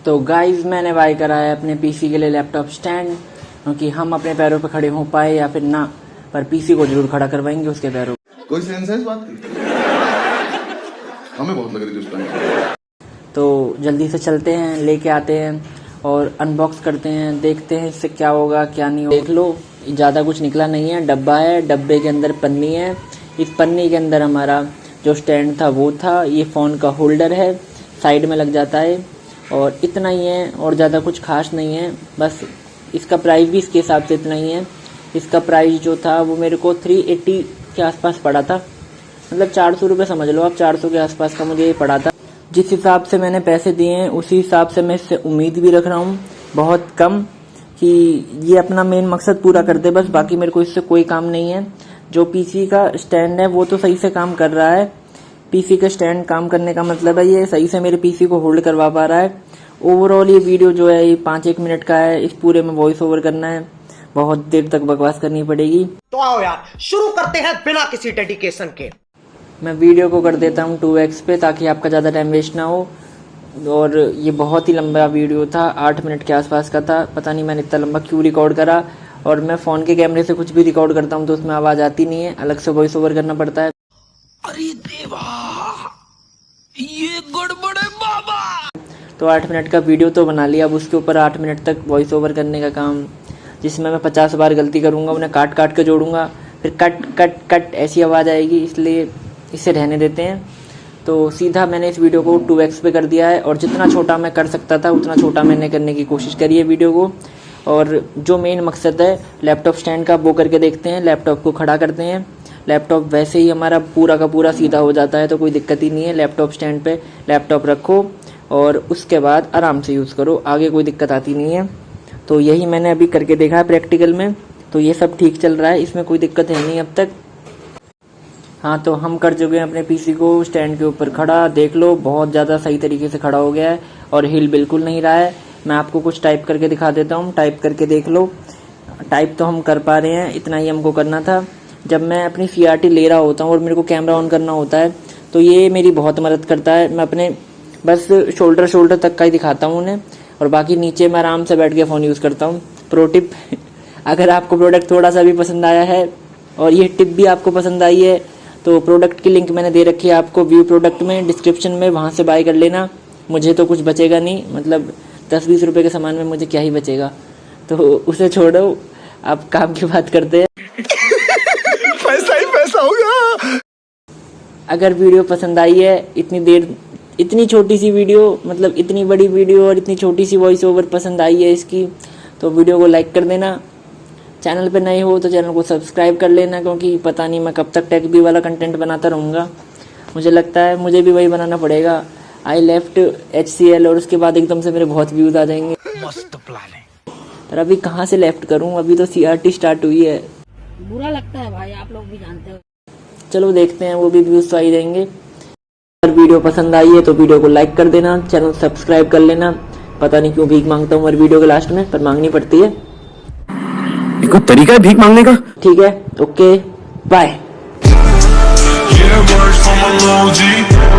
तो गाइज मैंने बाय करा है अपने पीसी के लिए लैपटॉप स्टैंड, क्योंकि हम अपने पैरों पर खड़े हो पाए या फिर ना, पर पीसी को जरूर खड़ा करवाएंगे उसके पैरों। कोई सेंस है इस बात की? हमें बहुत लग रही थी उस टाइम। तो जल्दी से चलते हैं, लेके आते हैं और अनबॉक्स करते हैं, देखते हैं इससे क्या होगा क्या नहीं होगा। देख लो ज़्यादा कुछ निकला नहीं है, डब्बा है, डब्बे के अंदर पन्नी है, इस पन्नी के अंदर हमारा जो स्टैंड था वो था, ये फ़ोन का होल्डर है, साइड में लग जाता है और इतना ही है और ज़्यादा कुछ खास नहीं है। बस इसका प्राइस भी इसके हिसाब से इतना ही है। इसका प्राइस जो था वो मेरे को 380 के आसपास पड़ा था, मतलब 400 रुपये समझ लो आप, 400 के आसपास का मुझे ये पड़ा था। जिस हिसाब से मैंने पैसे दिए हैं उसी हिसाब से मैं इससे उम्मीद भी रख रहा हूँ बहुत कम कि ये अपना मेन मकसद पूरा कर दे, बस बाकी मेरे को इससे कोई काम नहीं है। जो पीसी का स्टैंड है वो तो सही से काम कर रहा है, पीसी का स्टैंड काम करने का मतलब है ये सही से मेरे पीसी को होल्ड करवा पा रहा है। ओवरऑल ये वीडियो जो है ये 5-1 मिनट का है, इस पूरे में वॉइस ओवर करना है, बहुत देर तक बकवास करनी पड़ेगी। तो आओ यार शुरू करते हैं बिना किसी डेडिकेशन के। मैं वीडियो को कर देता हूँ 2x पे ताकि आपका ज़्यादा टाइम वेस्ट ना हो। और ये बहुत ही लंबा वीडियो था, 8 मिनट के आसपास का था, पता नहीं मैंने इतना लंबा क्यों रिकॉर्ड करा। और मैं फ़ोन के कैमरे से कुछ भी रिकॉर्ड करता हूँ तो उसमें आवाज़ आती नहीं है, अलग से वॉइस ओवर करना पड़ता है। अरे देवा, ये गड़बड़ है बाबा। तो 8 मिनट का वीडियो तो बना लिया, अब उसके ऊपर 8 मिनट तक वॉइस ओवर करने का काम, जिसमें मैं 50 बार गलती करूँगा, उन्हें काट काट के जोड़ूंगा, फिर कट कट कट ऐसी आवाज़ आएगी, इसलिए इसे रहने देते हैं। तो सीधा मैंने इस वीडियो को 2x पे कर दिया है और जितना छोटा मैं कर सकता था उतना छोटा मैंने करने की कोशिश करी है वीडियो को। और जो मेन मकसद है लैपटॉप स्टैंड का वो करके देखते हैं, लैपटॉप को खड़ा करते हैं। लैपटॉप वैसे ही हमारा पूरा का पूरा सीधा हो जाता है तो कोई दिक्कत ही नहीं है। लैपटॉप स्टैंड पे लैपटॉप रखो और उसके बाद आराम से यूज़ करो, आगे कोई दिक्कत आती नहीं है। तो यही मैंने अभी करके देखा है प्रैक्टिकल में, तो ये सब ठीक चल रहा है, इसमें कोई दिक्कत है नहीं अब तक। हाँ, तो हम कर चुके हैं अपने पीसी को स्टैंड के ऊपर खड़ा, देख लो बहुत ज़्यादा सही तरीके से खड़ा हो गया है और हिल बिल्कुल नहीं रहा है। मैं आपको कुछ टाइप करके दिखा देता हूँ, टाइप करके देख लो। टाइप तो हम कर पा रहे हैं, इतना ही हमको करना था। जब मैं अपनी CRT ले रहा होता हूँ और मेरे को कैमरा ऑन करना होता है तो ये मेरी बहुत मदद करता है। मैं अपने बस शोल्डर तक का ही दिखाता हूँ उन्हें और बाकी नीचे मैं आराम से बैठ के फ़ोन यूज़ करता हूँ। प्रो टिप, अगर आपको प्रोडक्ट थोड़ा सा भी पसंद आया है और ये टिप भी आपको पसंद आई है तो प्रोडक्ट की लिंक मैंने दे रखी है आपको व्यू प्रोडक्ट में, डिस्क्रिप्शन में, वहाँ से बाय कर लेना। मुझे तो कुछ बचेगा नहीं, मतलब 10-20 रुपये के सामान में मुझे क्या ही बचेगा, तो उसे छोड़ो, आप काम की बात करते हैं। पैसा ही पैसा होगा। अगर वीडियो पसंद आई है, इतनी छोटी सी वीडियो, मतलब इतनी बड़ी वीडियो और इतनी छोटी सी वॉइस ओवर पसंद आई है इसकी, तो वीडियो को लाइक कर देना। चैनल पे नए हो तो चैनल को सब्सक्राइब कर लेना, क्योंकि पता नहीं मैं कब तक टेक बी वाला कंटेंट बनाता रहूँगा। मुझे लगता है मुझे भी वही बनाना पड़ेगा। आई लेफ्ट HCL और उसके बाद एकदम से मेरे बहुत व्यूज़ आ जाएंगे। मस्त प्लान है। पर अभी कहाँ से लेफ्ट करूँ, अभी तो CRT स्टार्ट हुई है। बुरा लगता है भाई, आप लोग भी जानते हो। चलो देखते हैं, वो भी व्यूज़ तो आ ही जाएंगे। अगर वीडियो पसंद आई है तो वीडियो को लाइक कर देना, चैनल सब्सक्राइब कर लेना। पता नहीं क्यों भीख मांगता हूँ हर वीडियो के लास्ट में, पर मांगनी पड़ती है। कोई तरीका है भीख मांगने का? ठीक है, ओके, बाय।